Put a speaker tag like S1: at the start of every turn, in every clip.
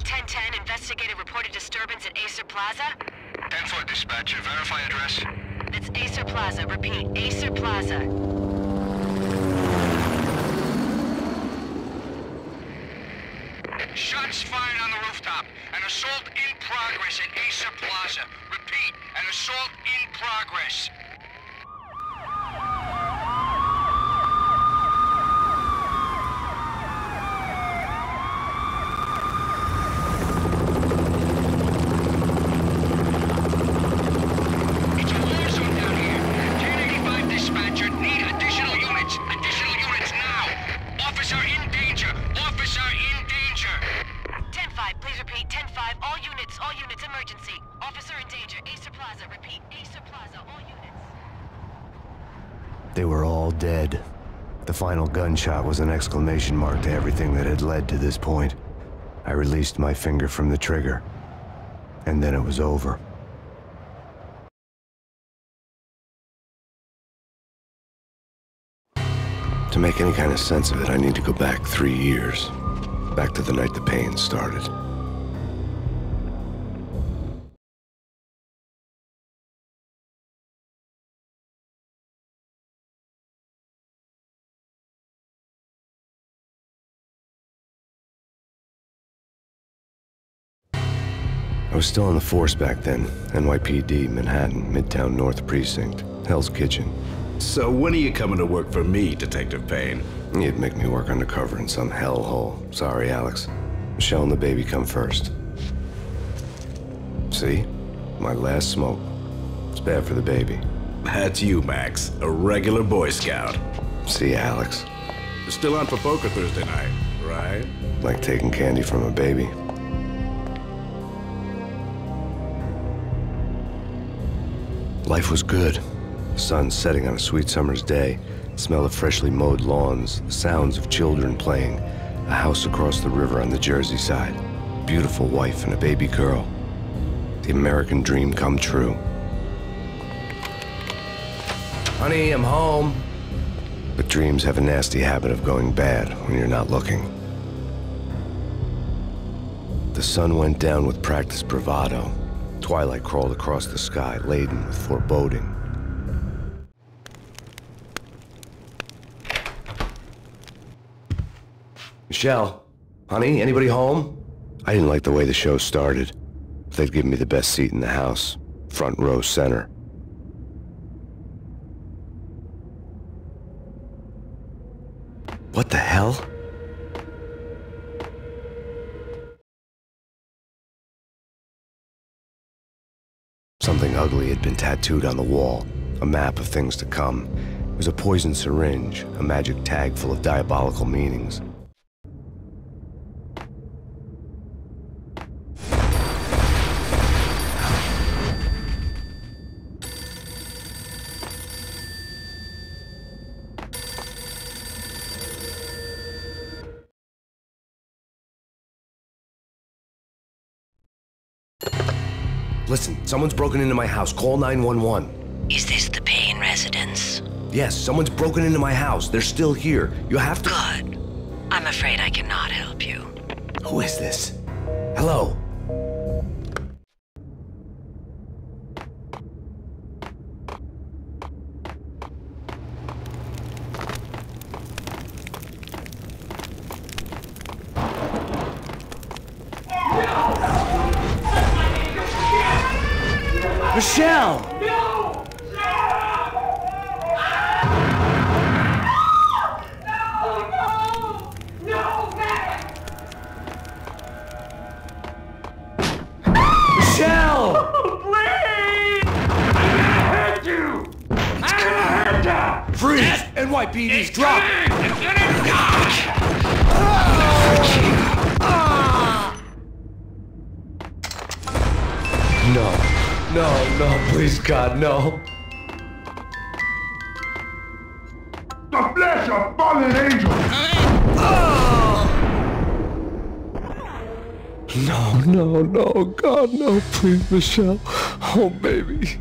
S1: 1010, investigated reported disturbance at Acer Plaza.
S2: 10-4 dispatcher, verify address.
S1: It's Acer Plaza, repeat, Acer Plaza.
S2: Shots fired on the rooftop. An assault in progress at Acer Plaza. Repeat, an assault in progress. It's a war zone down here. 1085 dispatcher, need additional units. Additional units now. Officer in danger. Officer in danger.
S1: 10-5, please repeat, 10-5, all units, emergency. Officer in danger, Acer Plaza, repeat, Acer Plaza, all units.
S3: They were all dead. The final gunshot was an exclamation mark to everything that had led to this point. I released my finger from the trigger, and then it was over. To make any kind of sense of it, I need to go back 3 years. Back to the night the pain started. I was still on the force back then. NYPD, Manhattan, Midtown North Precinct, Hell's Kitchen.
S4: So when are you coming to work for me, Detective Payne?
S3: You'd make me work undercover in some hellhole. Sorry, Alex. Michelle and the baby come first. See? My last smoke. It's bad for the baby.
S4: That's you, Max. A regular Boy Scout.
S3: See, Alex.
S4: You're still on for poker Thursday night, right?
S3: Like taking candy from a baby. Life was good. The sun setting on a sweet summer's day, the smell of freshly mowed lawns, the sounds of children playing, a house across the river on the Jersey side, beautiful wife and a baby girl. The American dream come true. Honey, I'm home. But dreams have a nasty habit of going bad when you're not looking. The sun went down with practiced bravado. Twilight crawled across the sky, laden with foreboding. Michelle, honey, anybody home? I didn't like the way the show started. They'd given me the best seat in the house, front row center. What the hell? Something ugly had been tattooed on the wall, a map of things to come. It was a poison syringe, a magic tag full of diabolical meanings. Listen, someone's broken into my house. Call 911.
S1: Is this the Payne residence?
S3: Yes, someone's broken into my house. They're still here. You have to—
S1: Good. I'm afraid I cannot help you.
S3: Who is this? Hello? Michelle!
S5: No!
S3: Michelle!
S5: Please! I'm gonna hurt you! I'm gonna hurt you!
S3: Freeze! NYPD's drop! No, please, God, no.
S5: The flesh of fallen angels!
S3: No, God, no, please, Michelle. Oh, baby.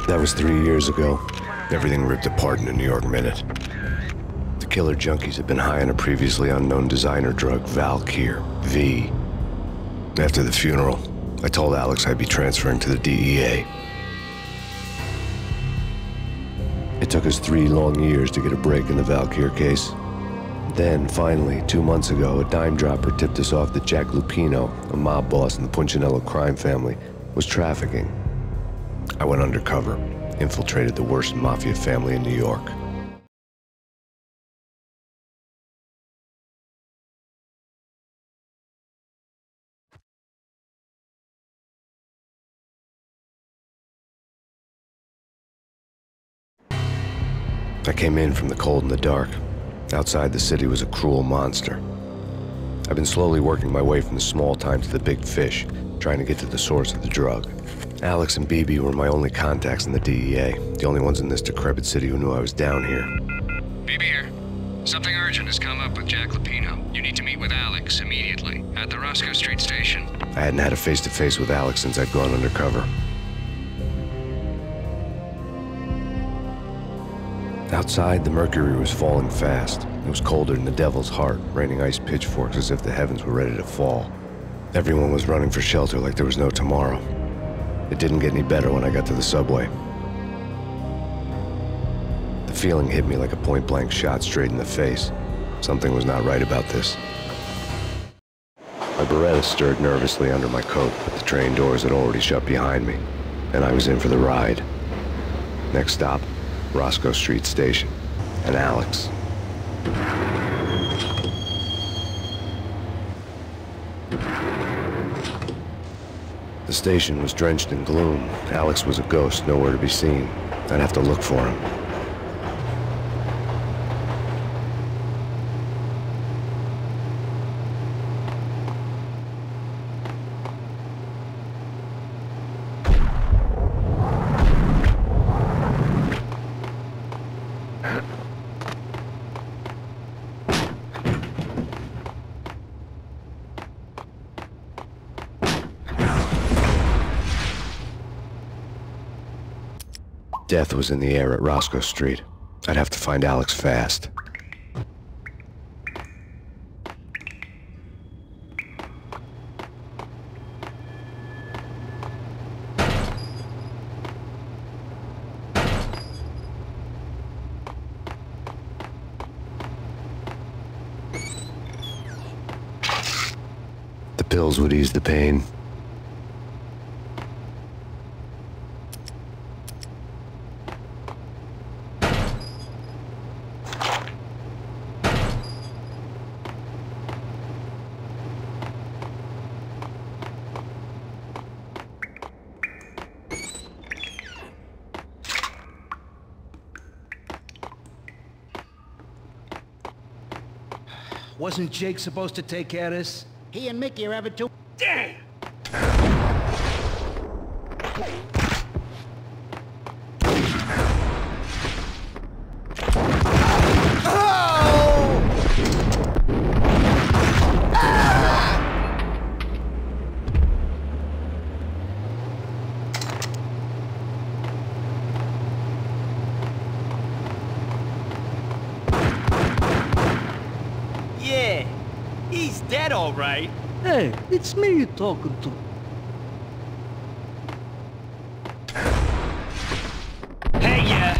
S3: That was 3 years ago. Everything ripped apart in a New York minute. The killer junkies had been high on a previously unknown designer drug, Valkyr, V. After the funeral, I told Alex I'd be transferring to the DEA. It took us 3 long years to get a break in the Valkyr case. Then, finally, 2 months ago, a dime dropper tipped us off that Jack Lupino, a mob boss in the Punchinello crime family, was trafficking. I went undercover, infiltrated the worst mafia family in New York. I came in from the cold and the dark. Outside the city was a cruel monster. I've been slowly working my way from the small time to the big fish, trying to get to the source of the drug. Alex and BB were my only contacts in the DEA, the only ones in this decrepit city who knew I was down here.
S2: BB here. Something urgent has come up with Jack Lupino. You need to meet with Alex immediately at the Roscoe Street station.
S3: I hadn't had a face-to-face with Alex since I'd gone undercover. Outside, the mercury was falling fast. It was colder than the devil's heart, raining ice pitchforks as if the heavens were ready to fall. Everyone was running for shelter like there was no tomorrow. It didn't get any better when I got to the subway. The feeling hit me like a point-blank shot straight in the face. Something was not right about this. My Beretta stirred nervously under my coat, but the train doors had already shut behind me, and I was in for the ride. Next stop, Roscoe Street Station, and Alex. The station was drenched in gloom. Alex was a ghost, nowhere to be seen. I'd have to look for him. Death was in the air at Roscoe Street. I'd have to find Alex fast. The pills would ease the pain.
S6: Wasn't Jake supposed to take care of this?
S7: He and Mickey are having too...
S6: Damn!
S7: Yeah, he's dead all right.
S6: Hey, it's me you're talking to.
S7: Hey, yeah.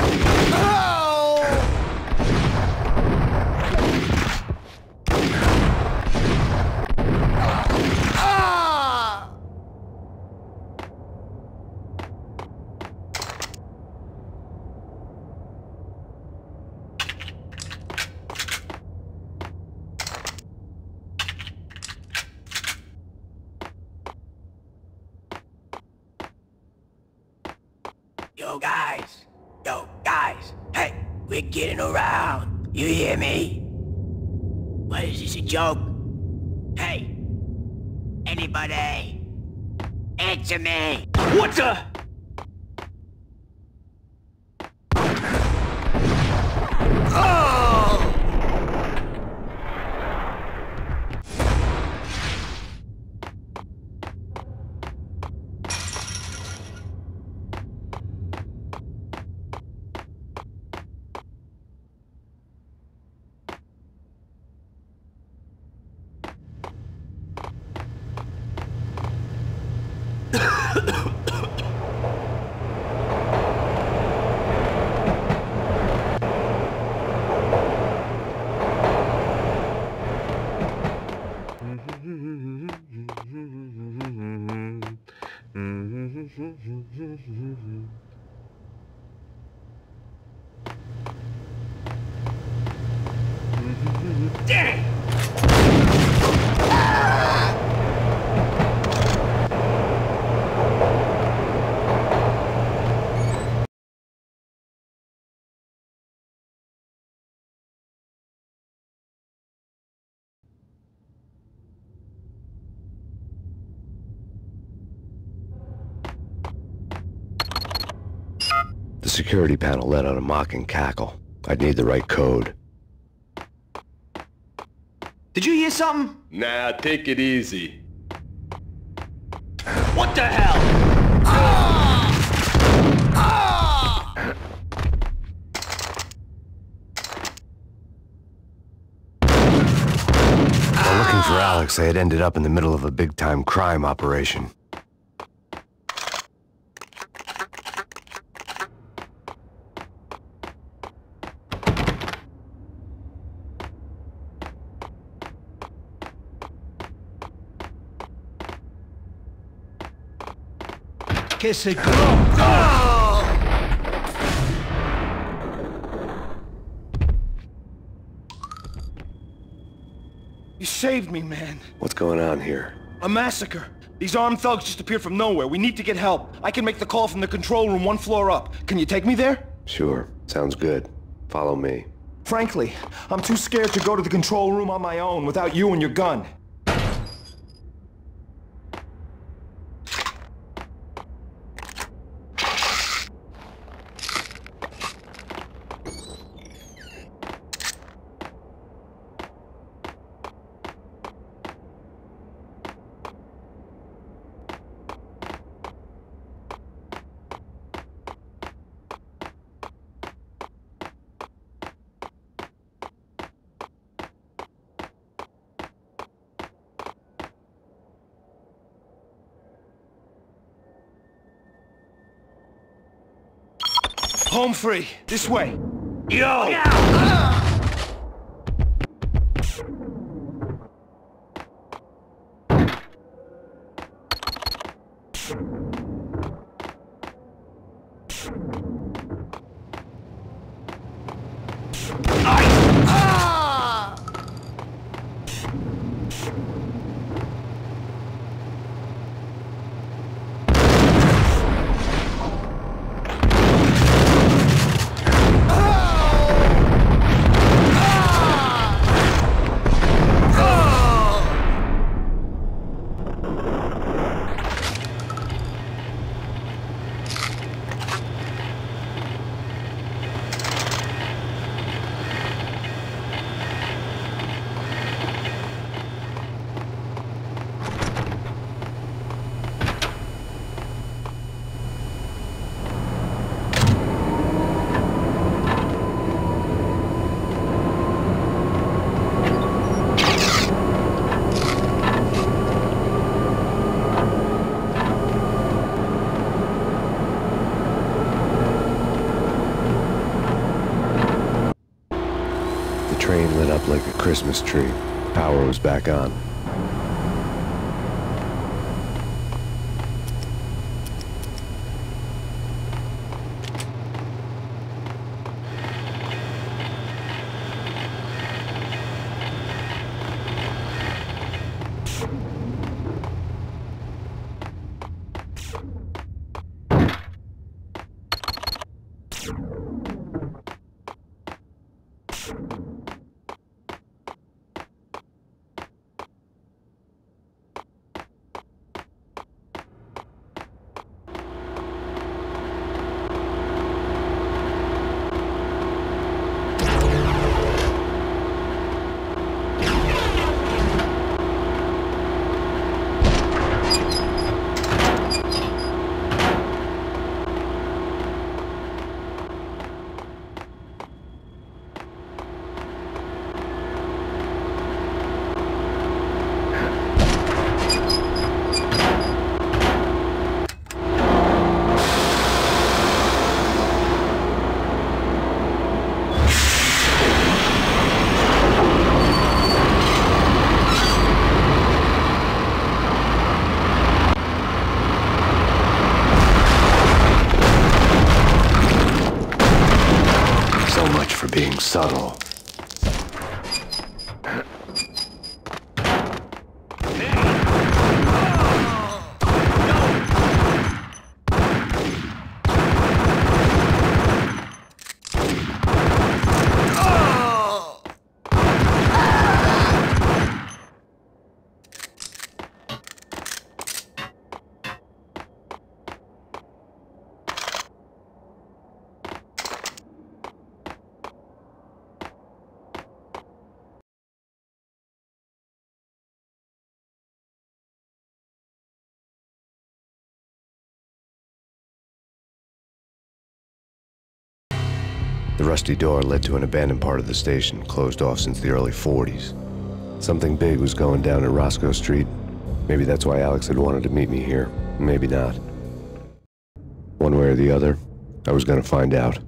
S7: Yo guys, hey, we're getting around. You hear me? What, is this a joke? Hey, anybody? Answer me. What the? Oh!
S3: The security panel let out a mocking cackle. I'd need the right code.
S8: Did you hear something?
S9: Nah, take it easy.
S8: What the hell?
S3: While looking for Alex, I had ended up in the middle of a big-time crime operation.
S6: Que se go!
S8: You saved me, man.
S3: What's going on here?
S8: A massacre. These armed thugs just appeared from nowhere. We need to get help. I can make the call from the control room 1 floor up. Can you take me there?
S3: Sure. Sounds good. Follow me.
S8: Frankly, I'm too scared to go to the control room on my own without you and your gun. Home free. This way. Yo!
S3: The train lit up like a Christmas tree. Power was back on. being subtle. The rusty door led to an abandoned part of the station, closed off since the early 40s. Something big was going down at Roscoe Street. Maybe that's why Alex had wanted to meet me here. Maybe not. One way or the other, I was gonna find out.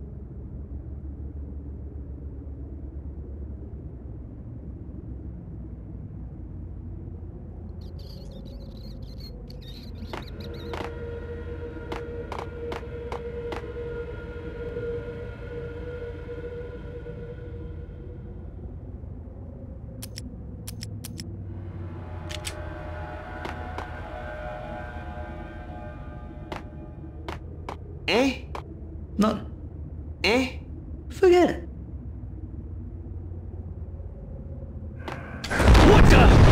S6: Eh?
S7: Nothing.
S6: Eh?
S7: Forget it.
S6: What the?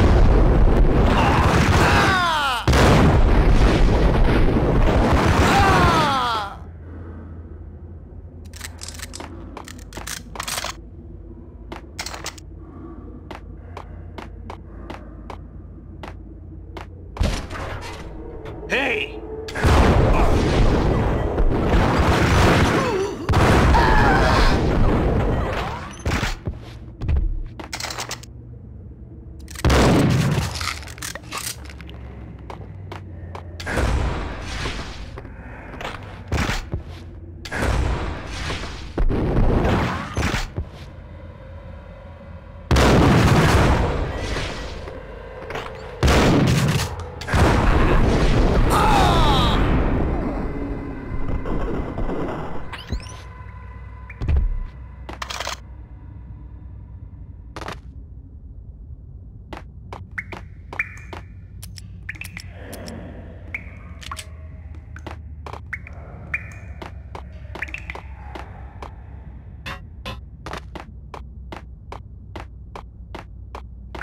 S6: Hey!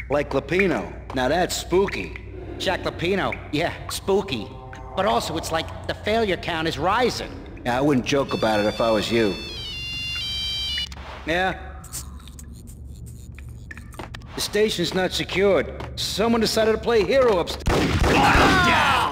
S6: Like Lapino. Now that's spooky.
S7: Jack Lapino. Yeah, spooky. But also, it's like the failure count is rising.
S6: Yeah, I wouldn't joke about it if I was you. Yeah? The station's not secured. Someone decided to play hero upstairs. Got him down!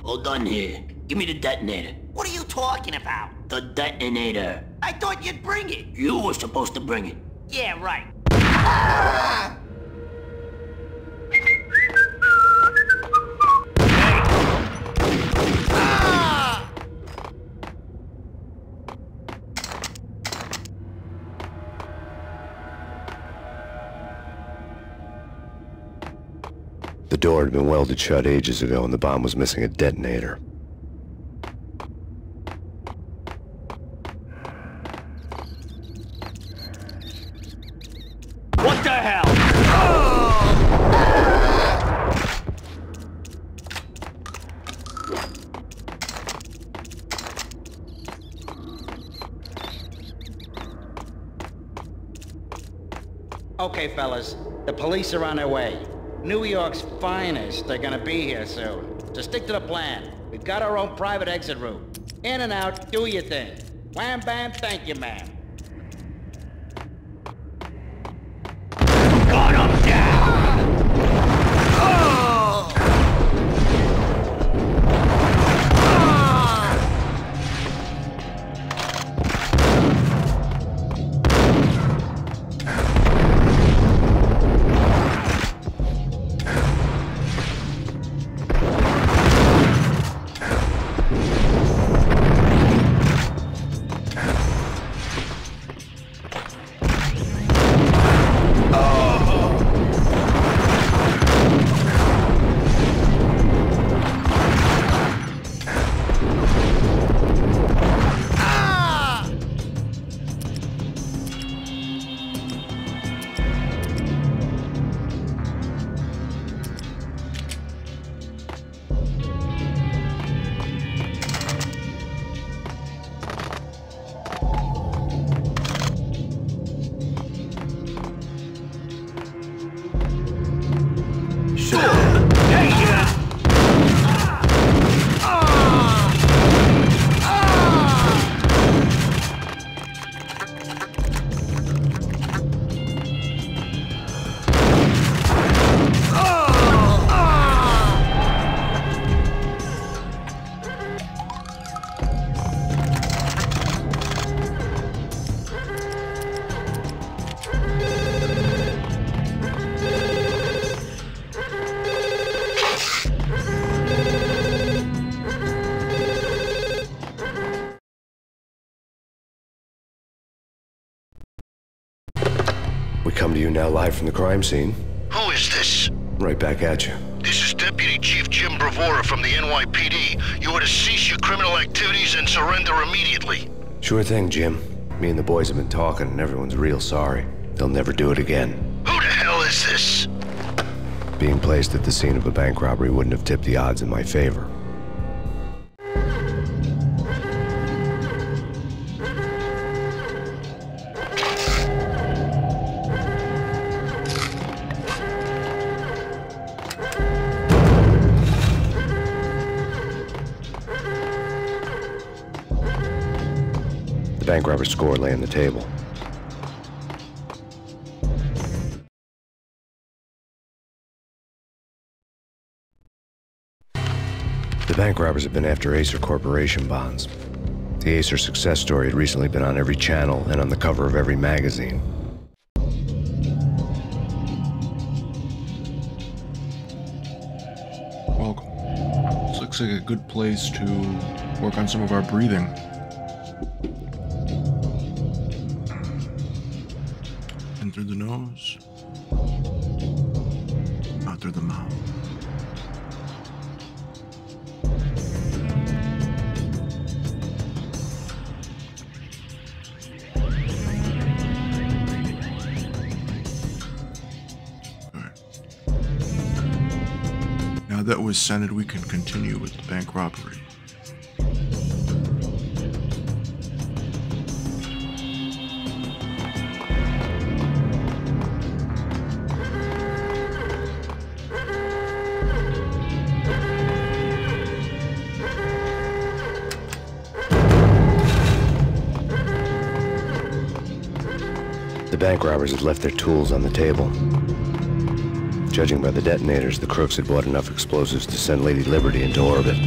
S7: Hold on here. Give me the detonator.
S10: What are you talking about?
S7: The detonator.
S10: I thought you'd bring it.
S7: You were supposed to bring it.
S10: Yeah, right.
S3: The door had been welded shut ages ago and the bomb was missing a detonator.
S6: What the hell? Okay, fellas. The police are on their way. New York's finest are gonna be here soon. So stick to the plan. We've got our own private exit route. In and out, do your thing. Wham bam, thank you, ma'am.
S7: Gun him down!
S3: We come to you now live from the crime scene.
S11: Who is this?
S3: Right back at you.
S11: This is Deputy Chief Jim Bravura from the NYPD. You are to cease your criminal activities and surrender immediately.
S3: Sure thing, Jim. Me and the boys have been talking, and everyone's real sorry. They'll never do it again.
S11: Who the hell is this?
S3: Being placed at the scene of a bank robbery wouldn't have tipped the odds in my favor. The bank robber's score lay on the table. The bank robbers have been after Acer Corporation bonds. The Acer success story had recently been on every channel and on the cover of every magazine.
S12: Welcome. This looks like a good place to work on some of our breathing. In through the nose, out through the mouth. Now that we're centered, we can continue with the bank robbery.
S3: The bank robbers had left their tools on the table. Judging by the detonators, the crooks had bought enough explosives to send Lady Liberty into orbit.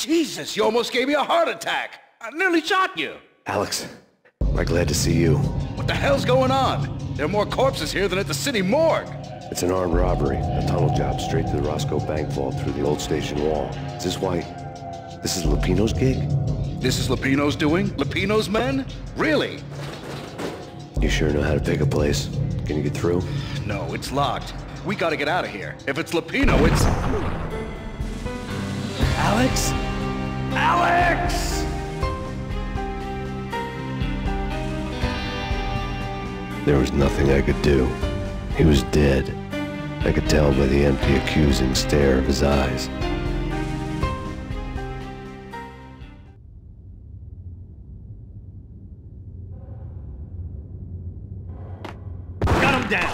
S4: Jesus, you almost gave me a heart attack. I nearly shot you.
S3: Alex, am I glad to see you.
S4: What the hell's going on? There are more corpses here than at the city morgue.
S3: It's an armed robbery, a tunnel job straight to the Roscoe Bank vault through the old station wall. Is this why... this is Lupino's gig?
S4: This is Lupino's doing? Lupino's men? Really?
S3: You sure know how to pick a place. Can you get through?
S4: No, it's locked. We gotta get out of here. If it's Lupino, it's...
S8: Alex? Alex!
S3: There was nothing I could do. He was dead. I could tell by the empty, accusing stare of his eyes.
S8: Got him down!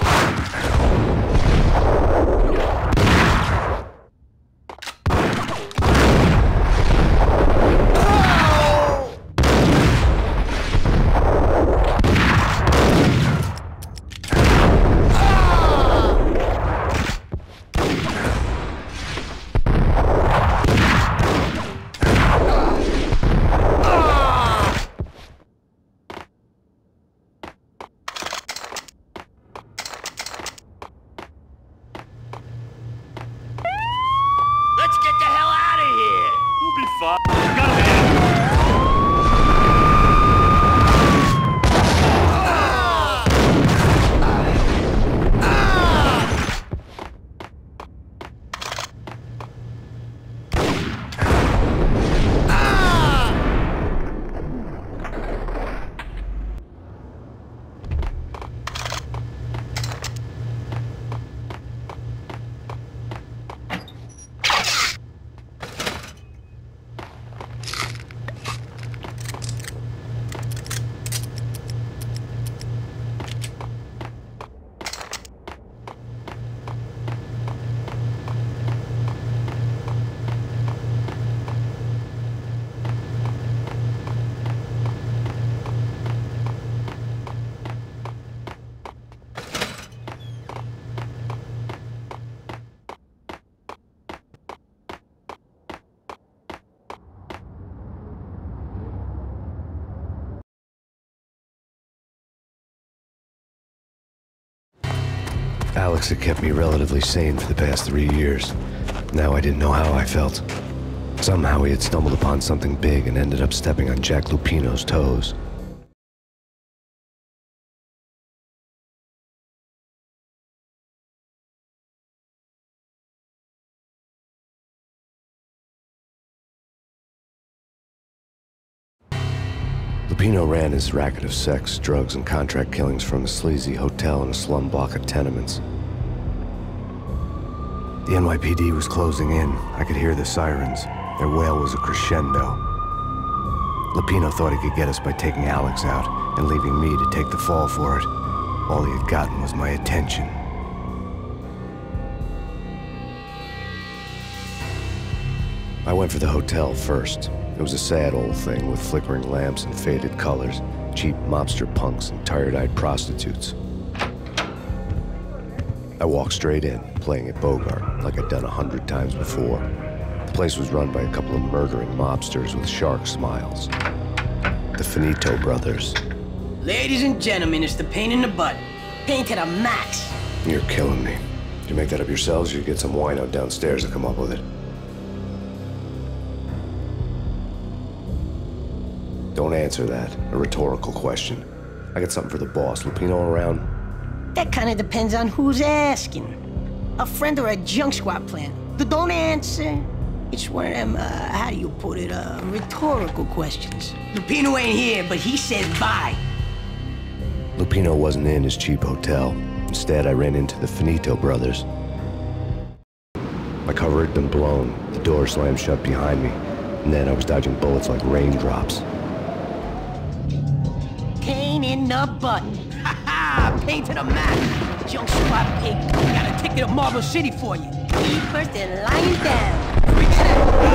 S10: Let's get the hell out of here!
S8: We'll be fine. Got him down!
S3: Alex had kept me relatively sane for the past 3 years. Now I didn't know how I felt. Somehow he had stumbled upon something big and ended up stepping on Jack Lupino's toes. Lupino ran his racket of sex, drugs, and contract killings from a sleazy hotel in a slum block of tenements. The NYPD was closing in. I could hear the sirens. Their wail was a crescendo. Lupino thought he could get us by taking Alex out and leaving me to take the fall for it. All he had gotten was my attention. I went for the hotel first. It was a sad old thing with flickering lamps and faded colors, cheap mobster punks and tired-eyed prostitutes. I walked straight in, playing at Bogart, like I'd done 100 times before. The place was run by a couple of murdering mobsters with shark smiles. The Finito brothers.
S7: Ladies and gentlemen, it's the pain in the butt. Pain to the max.
S3: You're killing me. Did you make that up yourselves, or you get some wino downstairs to come up with it? Don't answer that. A rhetorical question. I got something for the boss. Lupino around?
S7: That kind of depends on who's asking. A friend or a junk squad plan. Don't answer. It's one of them, how do you put it, rhetorical questions. Lupino ain't here, but he said bye.
S3: Lupino wasn't in his cheap hotel. Instead, I ran into the Finito brothers. My cover had been blown. The door slammed shut behind me. And then I was dodging bullets like raindrops.
S7: Pain in the butt. Ha ha! Pain to the max. Junk squad pig. We got a ticket to Marble City for you. Eat first and lying down.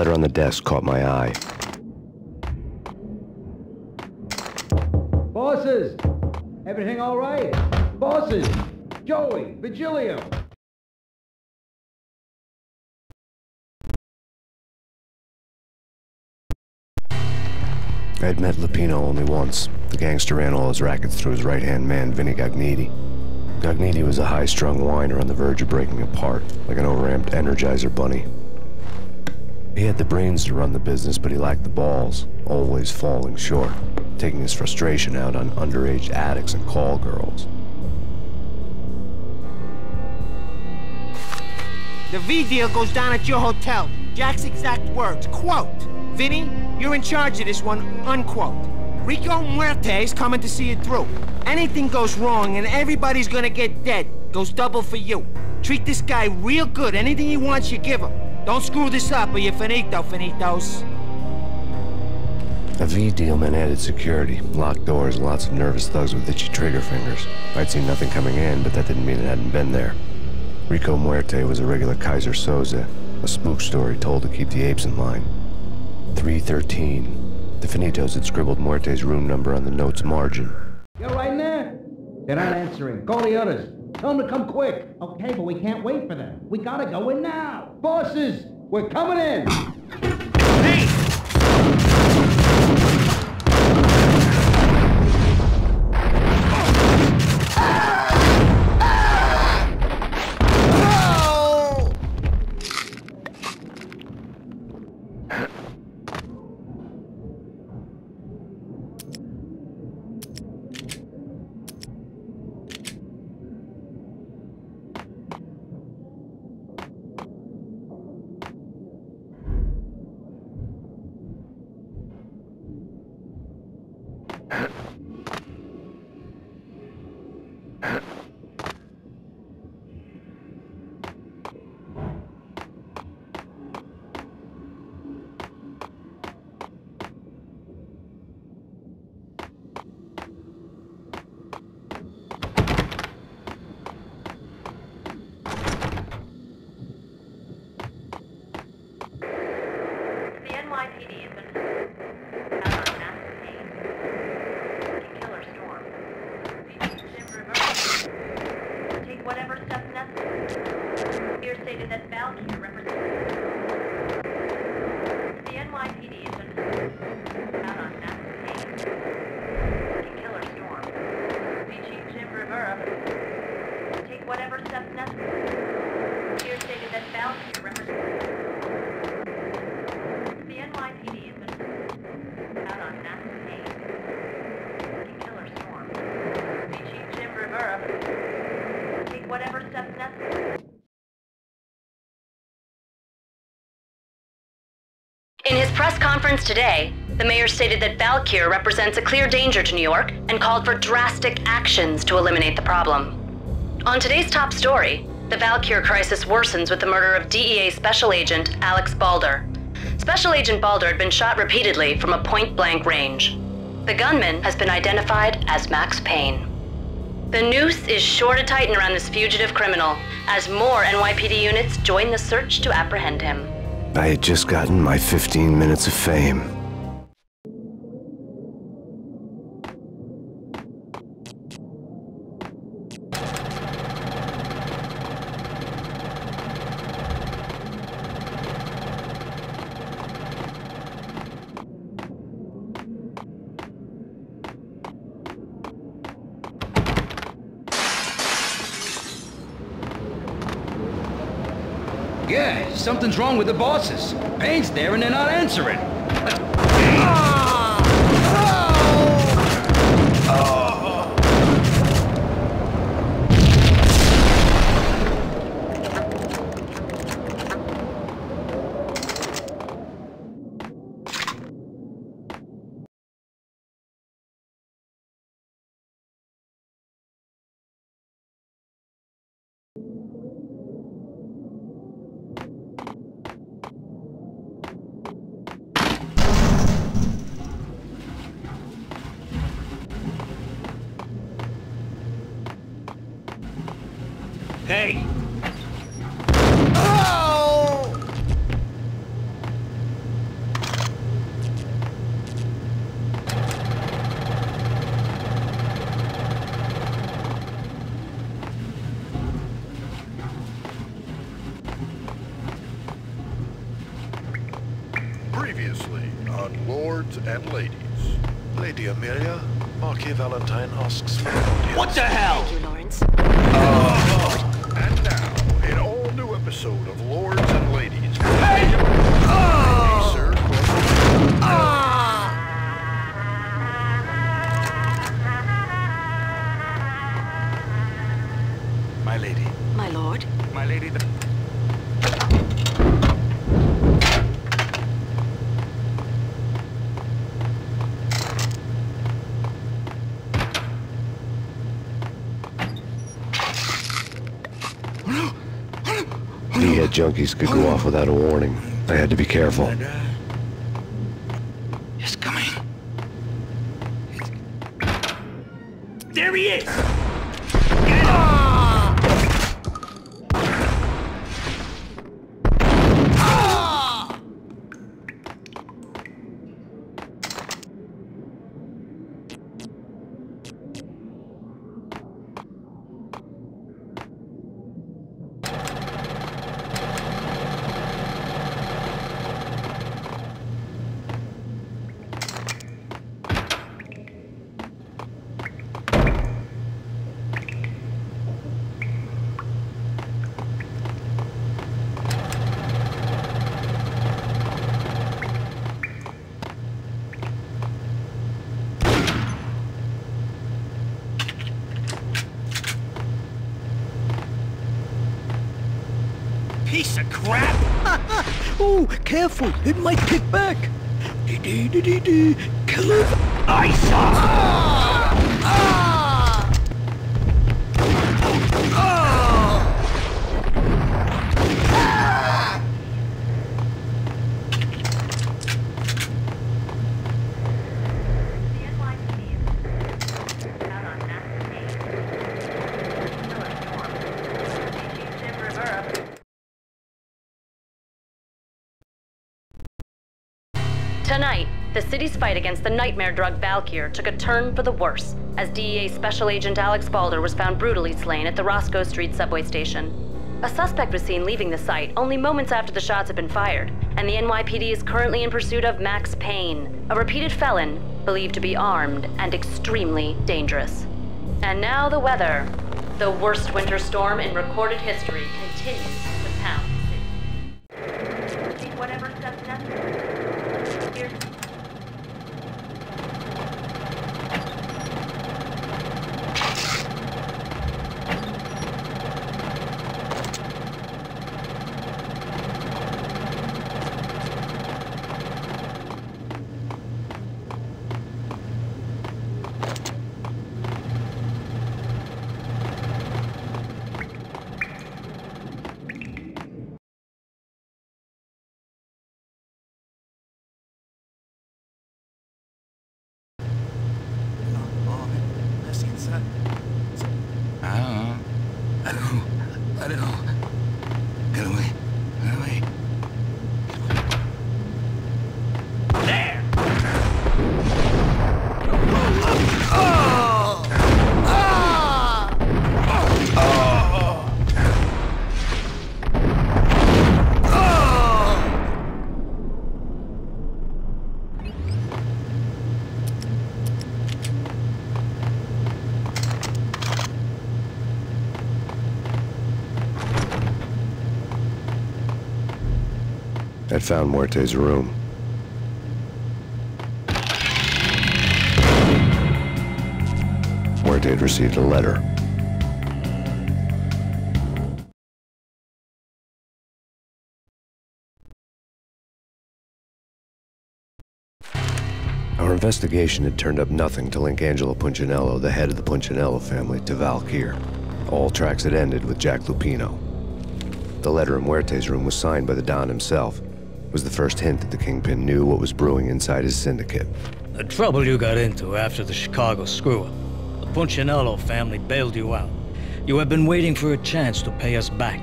S3: letter on the desk caught my eye.
S13: Bosses! Everything all right? Bosses! Joey! Vigilio!
S3: I had met Lupino only once. The gangster ran all his rackets through his right-hand man, Vinny Gagniti. Gagniti was a high-strung whiner on the verge of breaking apart, like an overamped Energizer bunny. He had the brains to run the business, but he lacked the balls, always falling short, taking his frustration out on underage addicts and call girls.
S14: The V deal goes down at your hotel. Jack's exact words, quote, "Vinny, you're in charge of this one," unquote. Rico Muerte's coming to see it through. Anything goes wrong and everybody's gonna get dead. Goes double for you. Treat this guy real good. Anything he wants, you give him. Don't screw this up or you're finito, finitos.
S3: A V deal meant added security, locked doors, and lots of nervous thugs with itchy trigger fingers. I'd seen nothing coming in, but that didn't mean it hadn't been there. Rico Muerte was a regular Kaiser Soze, a spook story told to keep the apes in line. 313. The Finitos had scribbled Muerte's room number on the note's margin.
S13: You're right in there? They're not answering. Call the others. Tell them to come quick. Okay, but we can't wait for them. We gotta go in now. Bosses, we're coming in.
S14: Hey!
S1: In his press conference today, the mayor stated that Valkyr represents a clear danger to New York and called for drastic actions to eliminate the problem. On today's top story, the Valkyr crisis worsens with the murder of DEA Special Agent Alex Balder. Special Agent Balder had been shot repeatedly from a point-blank range. The gunman has been identified as Max Payne. The noose is sure to tighten around this fugitive criminal as more NYPD units join the search to apprehend him.
S3: I had just gotten my 15 minutes of fame.
S13: Yeah, something's wrong with the bosses. Payne's there and they're not answering.
S14: Hey!
S11: on lords and ladies.
S15: Lady Amelia, Marquis Valentine asks for an audience.
S10: What the hell?
S1: Thank you, Lawrence.
S11: And now, an all-new episode of Lords and Ladies. Sir,
S4: My lady.
S1: My lord?
S4: My lady.
S3: D-head junkies could go off without a warning. I had to be careful.
S10: He's coming. There he is! Piece of crap!
S7: Oh, careful! It might kick back! Kill him!
S10: I saw!
S1: Tonight, the city's fight against the nightmare drug Valkyr took a turn for the worse, as DEA Special Agent Alex Balder was found brutally slain at the Roscoe Street subway station. A suspect was seen leaving the site only moments after the shots had been fired, and the NYPD is currently in pursuit of Max Payne, a repeated felon believed to be armed and extremely dangerous. And now the weather. The worst winter storm in recorded history continues to pound the city. Take whatever steps necessary.
S10: I don't know. Get away. Get away. There!
S3: I'd found Muerte's room. Muerte had received a letter. Our investigation had turned up nothing to link Angelo Punchinello, the head of the Punchinello family, to Valkyr. All tracks had ended with Jack Lupino. The letter in Muerte's room was signed by the Don himself. It was the first hint that the Kingpin knew what was brewing inside his syndicate.
S16: The trouble you got into after the Chicago screw-up. The Punchinello family bailed you out. You have been waiting for a chance to pay us back.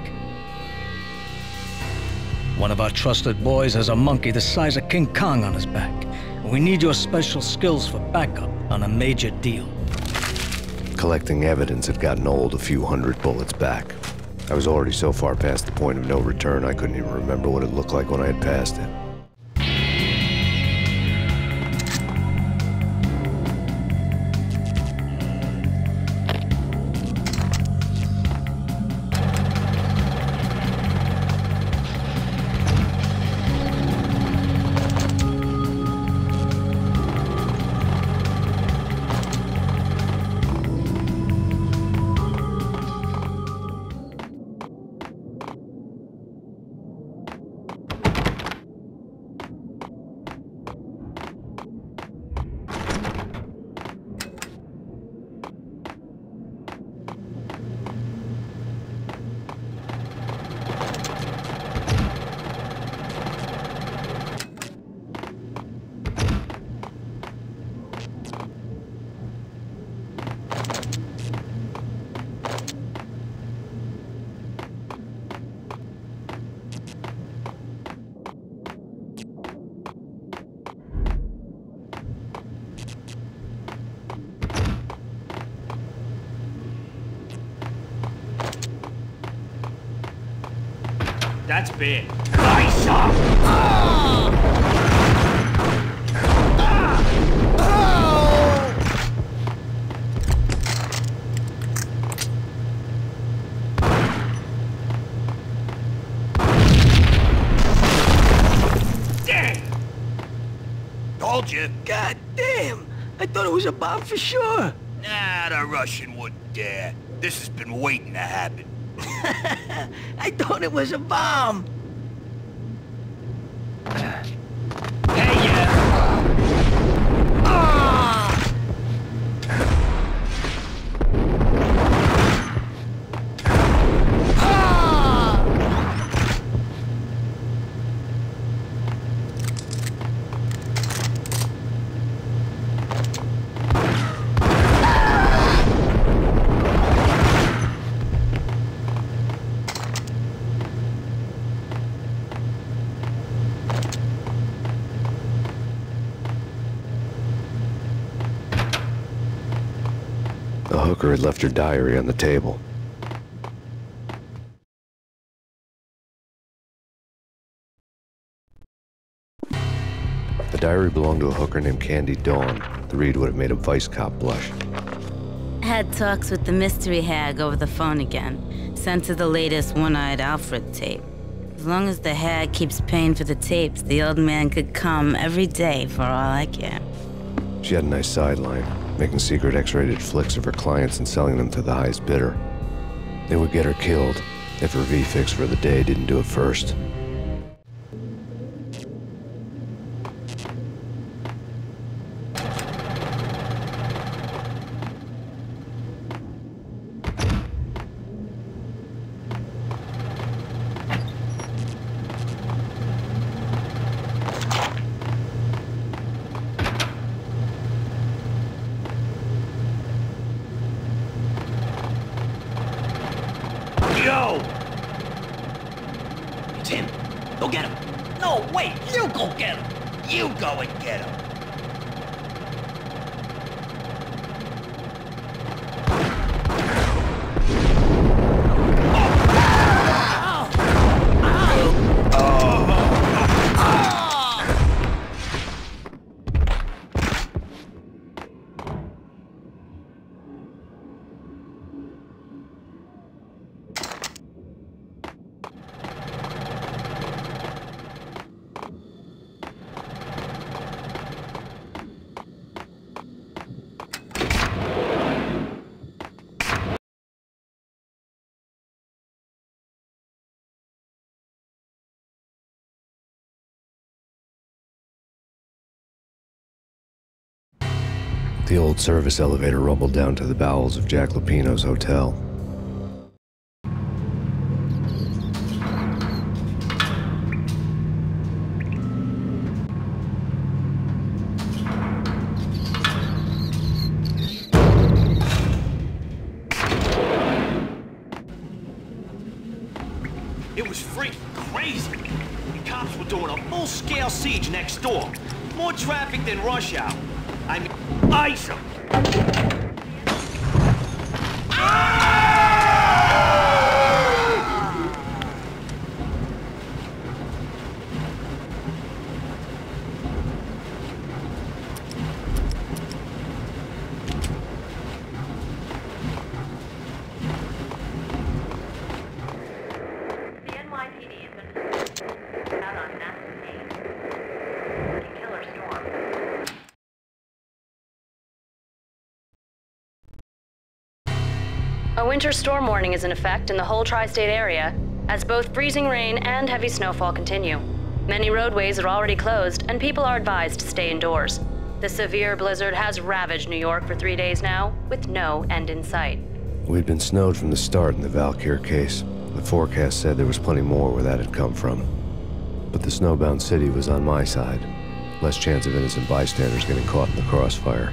S16: One of our trusted boys has a monkey the size of King Kong on his back. And we need your special skills for backup on a major deal.
S3: Collecting evidence had gotten old a few hundred bullets back. I was already so far past the point of no return, I couldn't even remember what it looked like when I had passed it.
S14: That's bad. Nice up!
S2: Told you.
S7: God damn! I thought it was a bomb for sure.
S2: Nah, the Russian wouldn't dare. This has been waiting to happen.
S7: I thought it was a bomb.
S14: Hey, yeah!
S3: The hooker had left her diary on the table. The diary belonged to a hooker named Candy Dawn. The read would have made a vice cop blush.
S17: Had talks with the mystery hag over the phone again. Sent her the latest One-Eyed Alfred tape. As long as the hag keeps paying for the tapes, the old man could come every day for all I care.
S3: She had a nice sideline, making secret X-rated flicks of her clients and selling them to the highest bidder. They would get her killed if her V-fix for the day didn't do it first.
S14: Yo!
S6: It's him. Go get him. No, wait. You go get him. You go and get him.
S3: The old service elevator rumbled down to the bowels of Jack Lupino's hotel.
S14: It was freaking crazy. The cops were doing a full-scale siege next door. More traffic than rush hour. I mean, ice 'em.
S1: The NYPD has been out on massive aid. Killer storm. A winter storm warning is in effect in the whole tri-state area, as both freezing rain and heavy snowfall continue. Many roadways are already closed, and people are advised to stay indoors. The severe blizzard has ravaged New York for 3 days now, with no end in sight.
S3: We'd been snowed from the start in the Valkyr case. The forecast said there was plenty more where that had come from. But the snowbound city was on my side. Less chance of innocent bystanders getting caught in the crossfire.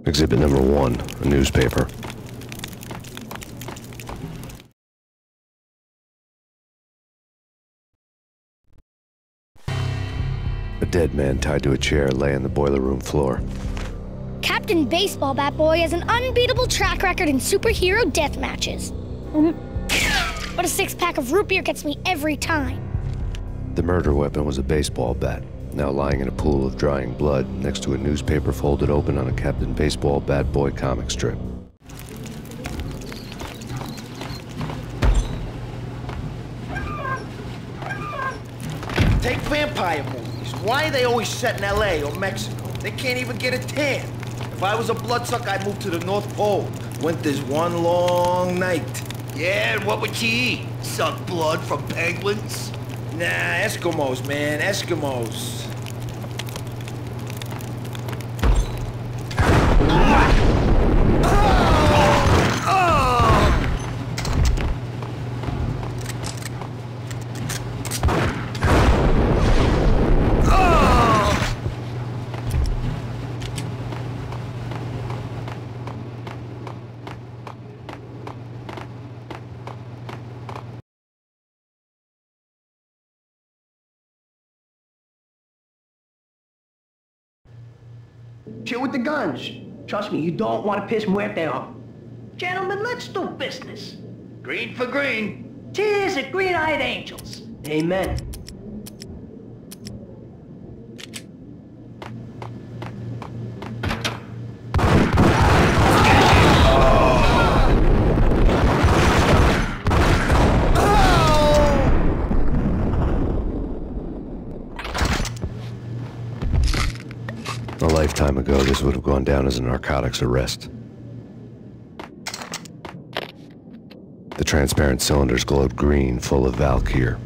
S3: Exhibit number 1, a newspaper. A dead man tied to a chair lay on the boiler room floor.
S18: Captain Baseball Bat Boy has an unbeatable track record in superhero death matches. But a 6-pack of root beer gets me every time.
S3: The murder weapon was a baseball bat, now lying in a pool of drying blood next to a newspaper folded open on a Captain Baseball Bat Boy comic strip.
S8: Take vampire movies. Why are they always set in LA or Mexico? They can't even get a tan. If I was a bloodsucker, I'd move to the North Pole. Winter's one long night. Yeah, and what would you eat? Suck blood from penguins? Nah, Eskimos, man, Eskimos.
S7: Chill with the guns. Trust me, you don't want to piss Muerte off. Gentlemen, let's do business.
S8: Green for green.
S7: Cheers at green-eyed angels. Amen.
S3: A lifetime ago, this would have gone down as a narcotics arrest. The transparent cylinders glowed green, full of Valkyr.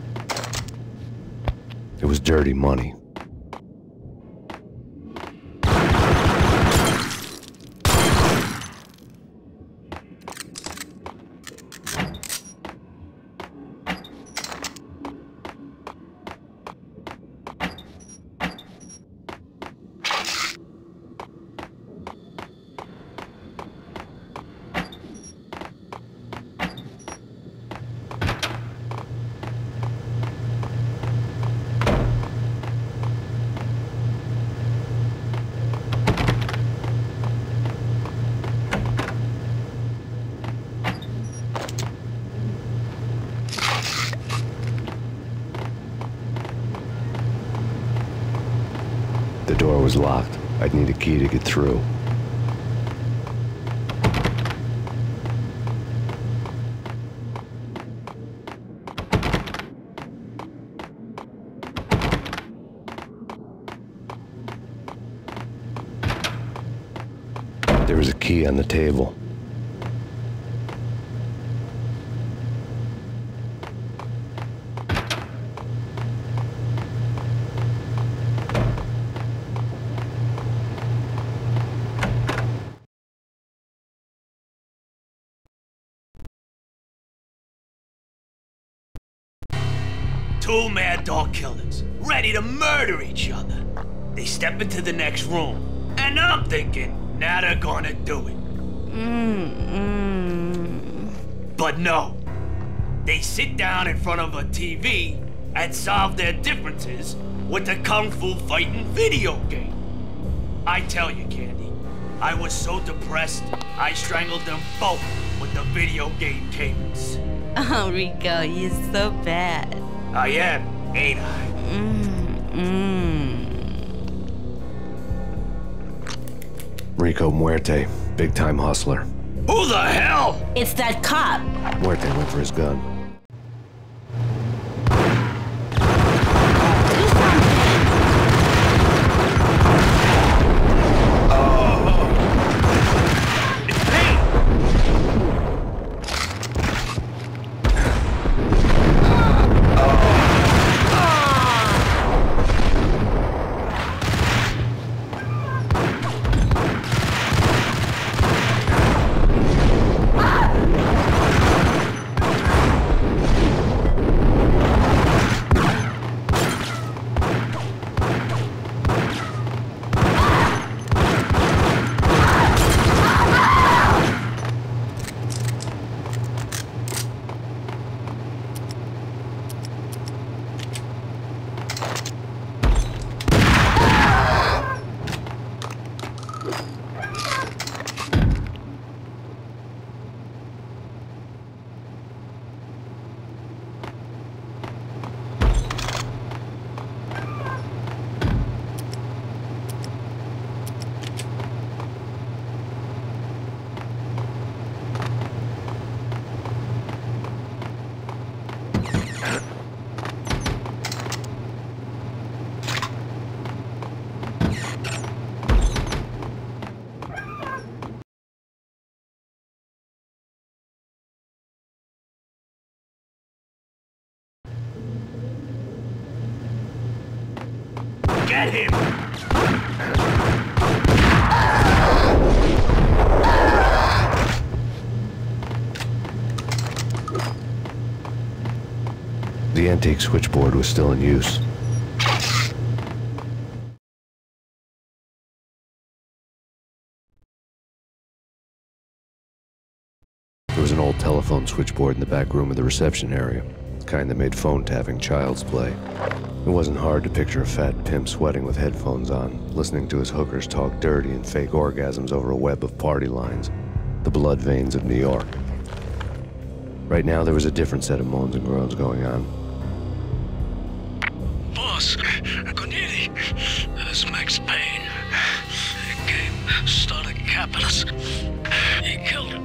S3: It was dirty money. The door was locked. I'd need a key to get through. There was a key on the table.
S19: Two mad dog killers, ready to murder each other. They step into the next room, and I'm thinking, now they're gonna do it. But no. They sit down in front of a TV and solve their differences with a kung fu fighting video game. I tell you, Candy, I was so depressed, I strangled them both with the video game cables.
S17: Oh, Rico, you're so bad.
S19: I am, ain't I?
S3: Rico Muerte, big-time hustler.
S19: Who the hell?
S17: It's that cop.
S3: Muerte went for his gun.
S19: Get him!
S3: The antique switchboard was still in use. There was an old telephone switchboard in the back room of the reception area, the kind that made phone tapping child's play. It wasn't hard to picture a fat pimp sweating with headphones on, listening to his hookers talk dirty and fake orgasms over a web of party lines, the blood veins of New York. Right now, there was a different set of moans and groans going on.
S10: Boss, Corneli, this Max Payne. He came, started capitalist. He killed him.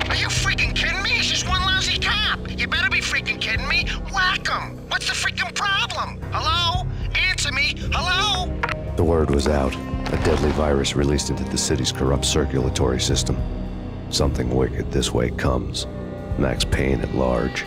S2: Are you freaking kidding me? He's just one lousy cop. You better be freaking kidding me. Whack him. What's the freaking problem? Hello? Answer me. Hello?
S3: The word was out. A deadly virus released into the city's corrupt circulatory system. Something wicked this way comes. Max Payne at large.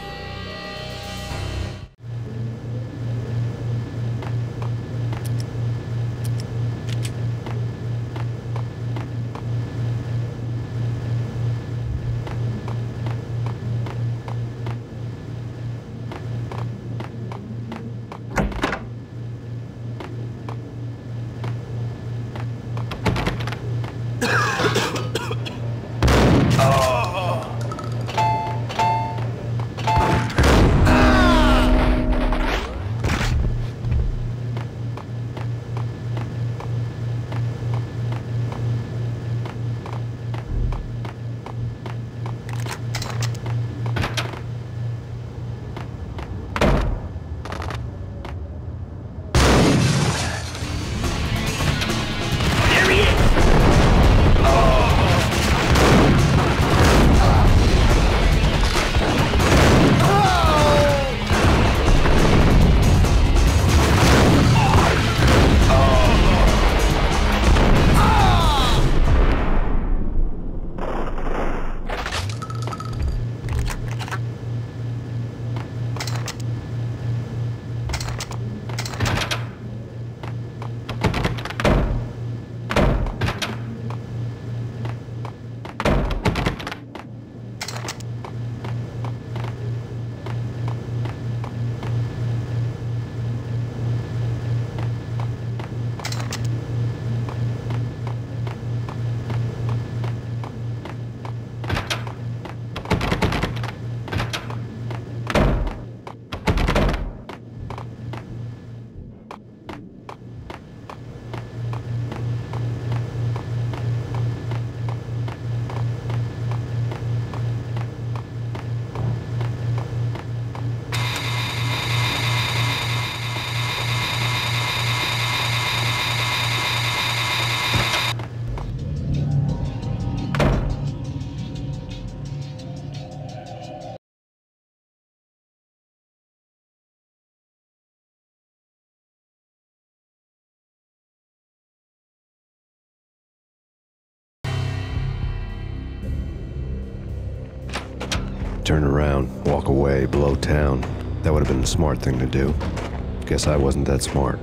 S3: Turn around, walk away, blow town. That would have been the smart thing to do. Guess I wasn't that smart.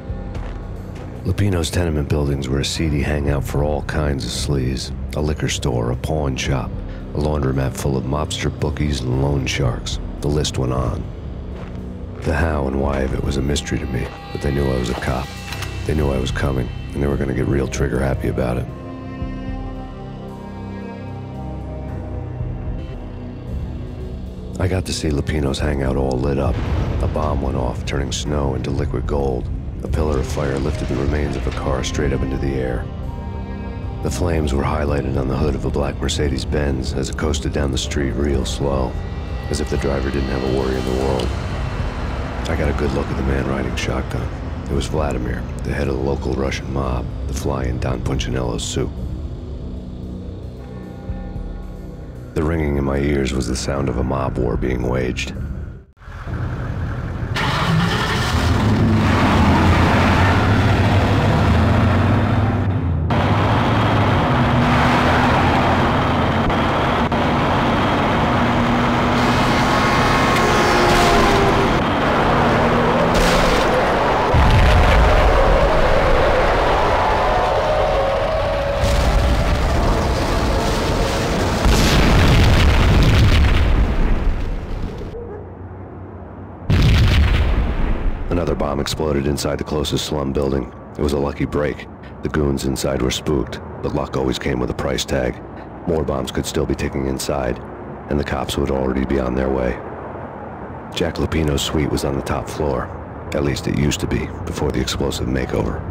S3: Lupino's tenement buildings were a seedy hangout for all kinds of sleaze. A liquor store, a pawn shop, a laundromat full of mobster bookies and loan sharks. The list went on. The how and why of it was a mystery to me, but they knew I was a cop. They knew I was coming, and they were going to get real trigger happy about it. I got to see Lupino's hangout all lit up. A bomb went off, turning snow into liquid gold. A pillar of fire lifted the remains of a car straight up into the air. The flames were highlighted on the hood of a black Mercedes-Benz as it coasted down the street real slow, as if the driver didn't have a worry in the world. I got a good look at the man riding shotgun. It was Vladimir, the head of the local Russian mob, the fly in Don Punchinello's suit. The ringing in my ears was the sound of a mob war being waged. Another bomb exploded inside the closest slum building. It was a lucky break. The goons inside were spooked, but luck always came with a price tag. More bombs could still be ticking inside, and the cops would already be on their way. Jack Lupino's suite was on the top floor. At least it used to be, before the explosive makeover.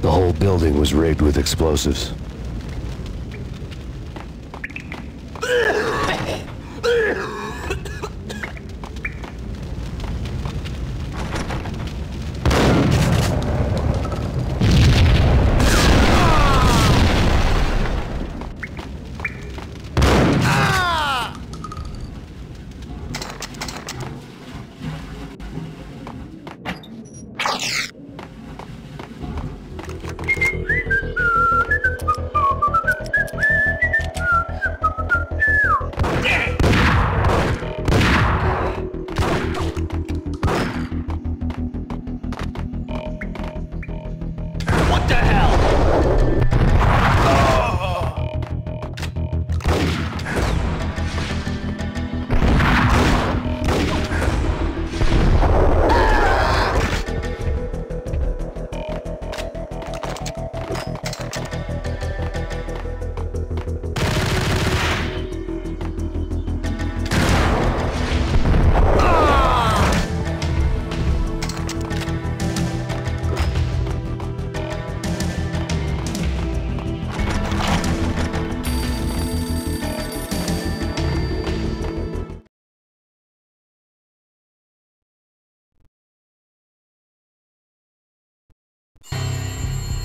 S3: The whole building was rigged with explosives.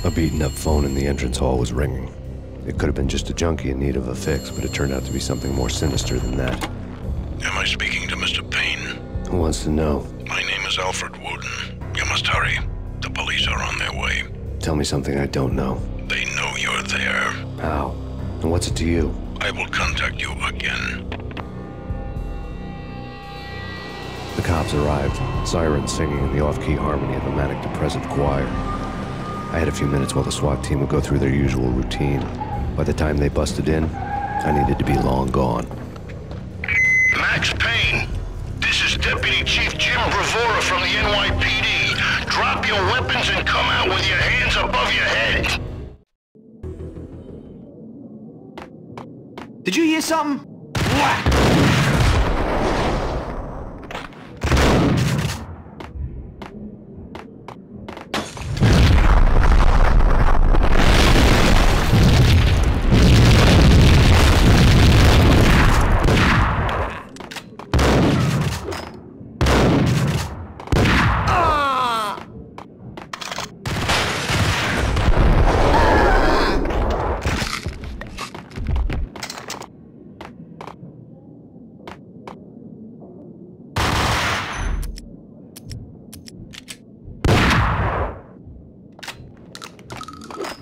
S3: A beaten-up phone in the entrance hall was ringing. It could have been just a junkie in need of a fix, but it turned out to be something more sinister than that.
S11: Am I speaking to Mr. Payne?
S3: Who wants to know?
S11: My name is Alfred Woden. You must hurry. The police are on their way.
S3: Tell me something I don't know.
S11: They know you're there.
S3: How? And what's it to you?
S11: I will contact you again.
S3: The cops arrived, sirens singing in the off-key harmony of a manic-depressive choir. I had a few minutes while the SWAT team would go through their usual routine. By the time they busted in, I needed to be long gone.
S11: Max Payne, this is Deputy Chief Jim Bravura from the NYPD. Drop your weapons and come out with your hands above your head.
S14: Did you hear something? Whack!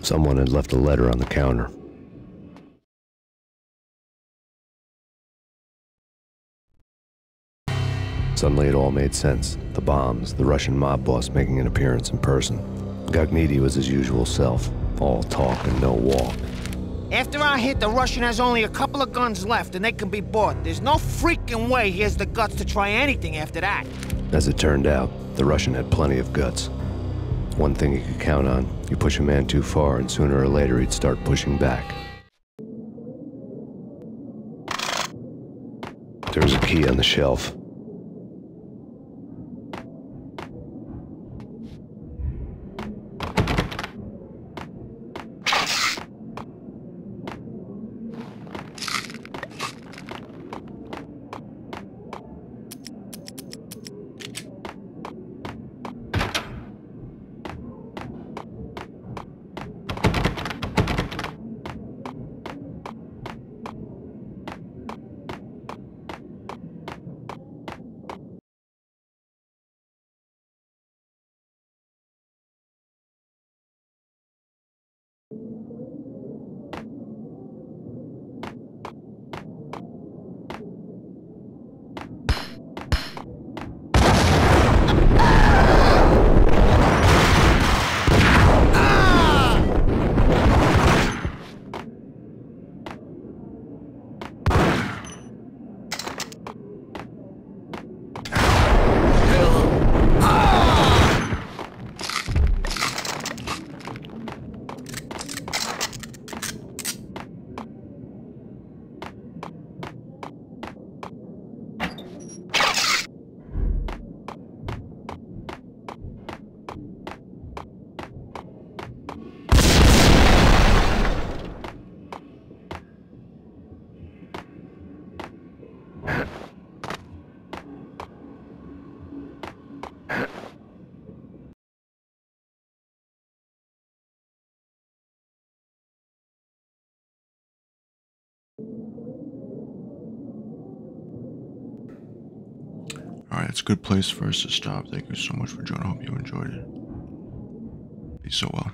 S3: Someone had left a letter on the counter. Suddenly it all made sense. The bombs, the Russian mob boss making an appearance in person. Gognitti was his usual self, all talk and no walk.
S14: After our hit, the Russian has only a couple of guns left and they can be bought. There's no freaking way he has the guts to try anything after that.
S3: As it turned out, the Russian had plenty of guts. One thing you could count on, you push a man too far and sooner or later he'd start pushing back. There was a key on the shelf.
S12: Alright, it's a good place for us to stop. Thank you so much for joining. I hope you enjoyed it. Be so well.